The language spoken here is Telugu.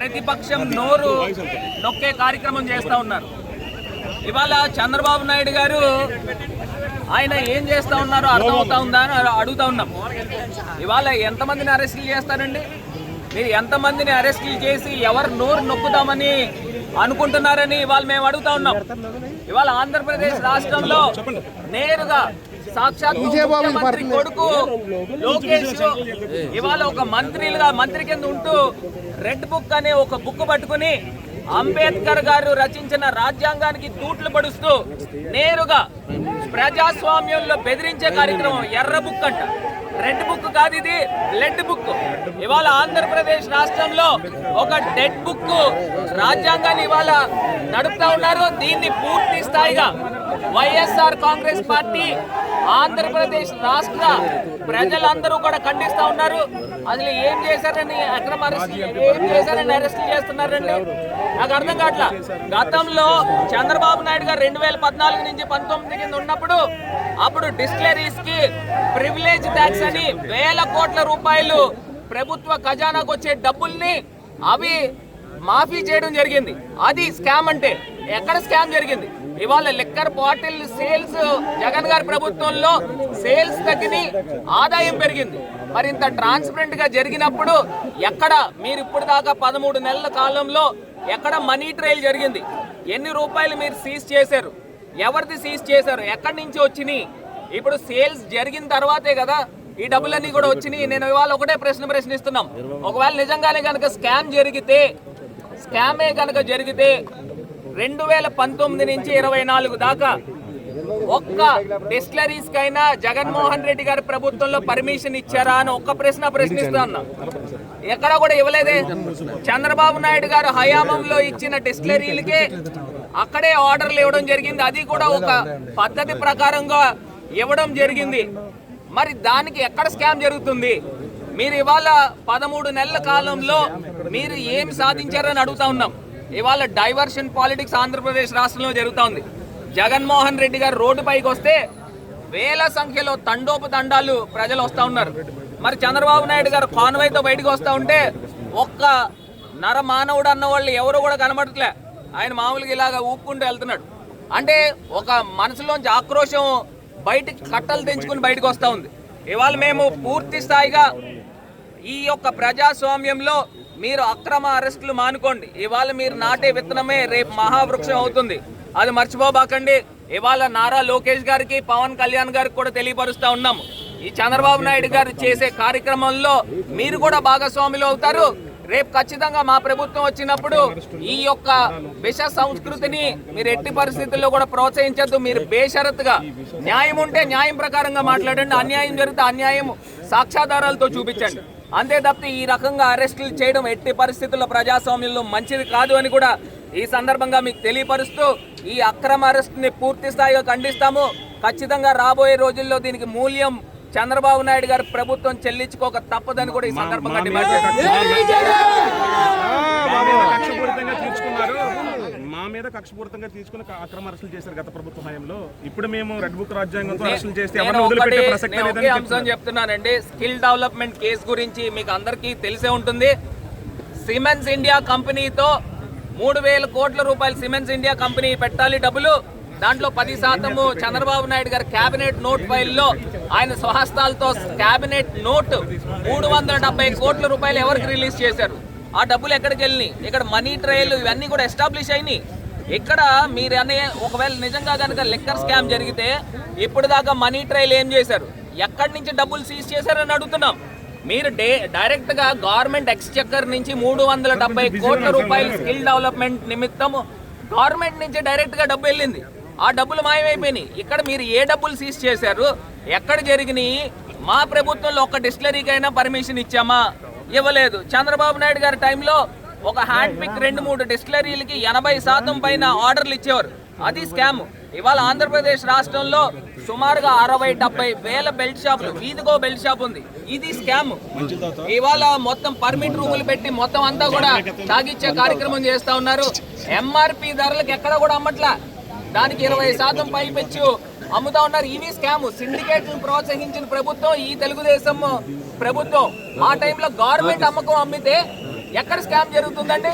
ప్రతిపక్షం నోరు నొక్కే కార్యక్రమం చేస్తూ ఉన్నారు. ఇవాళ చంద్రబాబు నాయుడు గారు ఆయన ఏం చేస్తూ ఉన్నారో అర్థమవుతా ఉందా అని అడుగుతా ఉన్నాం. ఇవాళ ఎంతమందిని అరెస్టులు చేస్తారండి? మీరు ఎంతమందిని అరెస్టులు చేసి ఎవరు నోరు నొక్కుదామని అనుకుంటున్నారని ఇవాళ మేము అడుగుతా ఉన్నాం. ఇవాళ ఆంధ్రప్రదేశ్ రాష్ట్రంలో నేరుగా సాక్షాత్ ముఖ్యమంత్రి కొడుకు లోకేష్ ఇవాళ ఒక మంత్రి కింద ఉంటూ రెడ్ బుక్ అనే ఒక బుక్ పట్టుకుని అంబేద్కర్ గారు రచించిన రాజ్యాంగానికి తూట్లు పడుస్తూ నేరుగా ప్రజాస్వామ్యంలో బెదిరించే కార్యక్రమం. ఎర్ర బుక్ అంట, రెడ్ బుక్ కాదు, ఇది బ్లడ్ బుక్. ఇవాళ ఆంధ్రప్రదేశ్ రాష్ట్రంలో ఒక డెడ్ బుక్ రాజ్యాంగాన్ని ఇవాళ నడుపుతా ఉన్నారు. దీన్ని పూర్తి స్థాయిగా వైఎస్ఆర్ కాంగ్రెస్ పార్టీ ఆంధ్రప్రదేశ్ రాష్ట్ర ప్రజలందరూ కూడా ఖండిస్తా ఉన్నారు. అసలు ఏం చేశారని అరెస్ట్ చేస్తున్నారండి? నాకు అర్థం కావట్లా. గతంలో చంద్రబాబు నాయుడు గారు 2014 నుంచి 19 కింద ఉన్నప్పుడు అప్పుడు డిస్టిలరీస్ కి ప్రివిలేజ్ ట్యాక్స్ అని వేల కోట్ల రూపాయలు ప్రభుత్వ ఖజానాకు వచ్చే డబ్బుల్ని అవి మాఫీ చేయడం జరిగింది. అది స్కామ్ అంటే ఎక్కడ స్కామ్ జరిగింది? ఇవాళ లిక్కర్ బాటిల్ సేల్స్ జగన్ గారి ప్రభుత్వంలో సేల్స్ తగ్గిని, ఆదాయం పెరిగింది. మరి ఇంత ట్రాన్స్పరెంట్ గా జరిగినప్పుడు ఎక్కడ మీరు ఇప్పుడు దాకా 13 నెలల కాలంలో ఎక్కడ మనీ ట్రయల్ జరిగింది? ఎన్ని రూపాయలు మీరు సీజ్ చేశారు? ఎవరిది సీజ్ చేశారు? ఎక్కడి నుంచి వచ్చినాయి? ఇప్పుడు సేల్స్ జరిగిన తర్వాతే కదా ఈ డబ్బులన్నీ కూడా వచ్చినాయి. నేను ఇవాళ ఒకటే ప్రశ్నిస్తున్నాం. ఒకవేళ నిజంగానే కనుక స్కామే కనుక జరిగితే 2019 నుంచి 24 దాకా ఒక్క డిస్టిలరీస్ కైనా జగన్మోహన్ రెడ్డి గారి ప్రభుత్వంలో పర్మిషన్ ఇచ్చారా అని ఒక్క ప్రశ్నిస్తున్నా. ఎక్కడ కూడా ఇవ్వలేదే. చంద్రబాబు నాయుడు గారు హయాంలో ఇచ్చిన డిస్టిలరీలకే అక్కడే ఆర్డర్లు ఇవ్వడం జరిగింది. అది కూడా ఒక పద్ధతి ప్రకారంగా ఇవ్వడం జరిగింది. మరి దానికి ఎక్కడ స్కామ్ జరుగుతుంది? మీరు ఇవాళ 13 నెలల కాలంలో మీరు ఏం సాధించారని అడుగుతా ఉన్నాం. ఇవాళ డైవర్షన్ పాలిటిక్స్ ఆంధ్రప్రదేశ్ రాష్ట్రంలో జరుగుతూ ఉంది. జగన్మోహన్ రెడ్డి గారు రోడ్డుపైకి వస్తే వేల సంఖ్యలో తండోపతండాలు ప్రజలు వస్తూ ఉన్నారు. మరి చంద్రబాబు నాయుడు గారు కాన్వాయ్తో బయటకు వస్తూ ఉంటే ఒక్క నరమానవుడు అన్న వాళ్ళు ఎవరు కూడా కనబడట్లే. ఆయన మామూలుగా ఇలాగా ఊపుకుంటూ వెళ్తున్నాడు. అంటే ఒక మనసులోంచి ఆక్రోశం బయటికి కట్టలు తెంచుకుని బయటకు వస్తూ ఉంది. ఇవాళ మేము పూర్తి స్థాయిగా ఈ యొక్క ప్రజాస్వామ్యంలో మీరు అక్రమ అరెస్టులు మానుకోండి. ఇవాళ మీరు నాటే విత్తనమే రేపు మహావృక్షం అవుతుంది. అది మర్చిపోబాకండి. ఇవాళ నారా లోకేష్ గారికి, పవన్ కళ్యాణ్ గారికి కూడా తెలియపరుస్తూ ఉన్నాము. ఈ చంద్రబాబు నాయుడు గారు చేసే కార్యక్రమంలో మీరు కూడా భాగస్వాములు అవుతారు. రేపు ఖచ్చితంగా మా ప్రభుత్వం వచ్చినప్పుడు ఈ యొక్క విష సంస్కృతిని మీరు ఎట్టి పరిస్థితుల్లో కూడా ప్రోత్సహించద్దు. మీరు బేషరతుగా న్యాయం ఉంటే న్యాయం ప్రకారంగా మాట్లాడండి, అన్యాయం జరిగితే అన్యాయం సాక్ష్యాధారాలతో చూపించండి. అంతే తప్పితే ఈ రకంగా అరెస్టులు చేయడం ఎట్టి పరిస్థితుల్లో ప్రజాస్వామ్యంలో మంచిది కాదు అని కూడా ఈ సందర్భంగా మీకు తెలియపరుస్తూ ఈ అక్రమ అరెస్టుని పూర్తి స్థాయిగా ఖండిస్తాము. ఖచ్చితంగా రాబోయే రోజుల్లో దీనికి మూల్యం చంద్రబాబు నాయుడు గారి ప్రభుత్వం చెల్లించుకోక తప్పదని కూడా ఈ సందర్భంగా డిమాండ్ మా మీద కక్షపూరితంగా తీసుకుని అక్రమ అరెస్టులు చేశారు గత ప్రభుత్వ హయాంలో. ఇప్పుడు మేము రెడ్ బుక్ రాజ్యాంగంతో అరెస్టులు చేస్తే ఒకే అంశం చెప్తున్నానండి. స్కిల్ డెవలప్మెంట్ కేసు గురించి మీకు అందరికీ తెలిసే ఉంటుంది. సిమెన్స్ ఇండియా కంపెనీతో 3,000 కోట్ల రూపాయలు సిమెన్స్ ఇండియా కంపెనీ పెట్టాలి డబ్బులు. దాంట్లో 10% చంద్రబాబు నాయుడు గారి కేబినెట్ నోట్ ఫైల్లో ఆయన స్వహస్తాలతో కేబినెట్ నోట్ 370 కోట్ల రూపాయలు ఎవరికి రిలీజ్ చేశారు? ఆ డబ్బులు ఎక్కడికి వెళ్ళినాయి? ఇక్కడ మనీ ట్రయల్ ఇవన్నీ కూడా ఎస్టాబ్లిష్ అయినాయి. ఇక్కడ మీరు అనే ఒకవేళ నిజంగా కనుక లిక్కర్ స్కామ్ జరిగితే ఇప్పుడు దాకా మనీ ట్రయల్ ఏం చేశారు? ఎక్కడి నుంచి డబ్బులు సీజ్ చేశారని అడుగుతున్నాం. మీరు డైరెక్ట్గా గవర్నమెంట్ ఎక్స్చెక్కర్ నుంచి 370 కోట్ల రూపాయలు స్కిల్ డెవలప్మెంట్ నిమిత్తం గవర్నమెంట్ నుంచి డైరెక్ట్గా డబ్బు వెళ్ళింది. ఆ డబ్బులు మాయమైపోయినాయి. ఇక్కడ మీరు ఏ డబ్బులు సీజ్ చేశారు? ఎక్కడ జరిగినాయి? మా ప్రభుత్వంలో ఒక డిస్టిలరీకైనా పర్మిషన్ ఇచ్చామా? ఇవ్వలేదు. చంద్రబాబు నాయుడు గారి టైంలో ఒక హ్యాండ్ పిక్ 2-3 డిస్టిలరీలకి 80% పైన ఆర్డర్లు ఇచ్చేవారు. అది స్కామ్. ఇవాళ ఆంధ్రప్రదేశ్ రాష్ట్రంలో సుమారుగా 60-70 వేల బెల్ట్ షాపులు, వీధికో బెల్ట్ షాప్ ఉంది. ఇది స్కామ్. ఇవాళ మొత్తం పర్మిట్ రూములు పెట్టి మొత్తం అంతా కూడా తాగిచ్చే కార్యక్రమం చేస్తా ఉన్నారు. ఎంఆర్పి ధరలకు ఎక్కడ కూడా అమ్మట్లా, దానికి 20% పైపెచ్చు అమ్ముతా ఉన్నారు. ఇవి స్కామ్. సిండికేట్లను ప్రోత్సహించిన ప్రభుత్వం ఈ తెలుగుదేశం ప్రభుత్వం. ఆ టైంలో గవర్నమెంట్ అమ్మకం అమ్మితే ఎక్కడ స్కామ్ జరుగుతుందండి?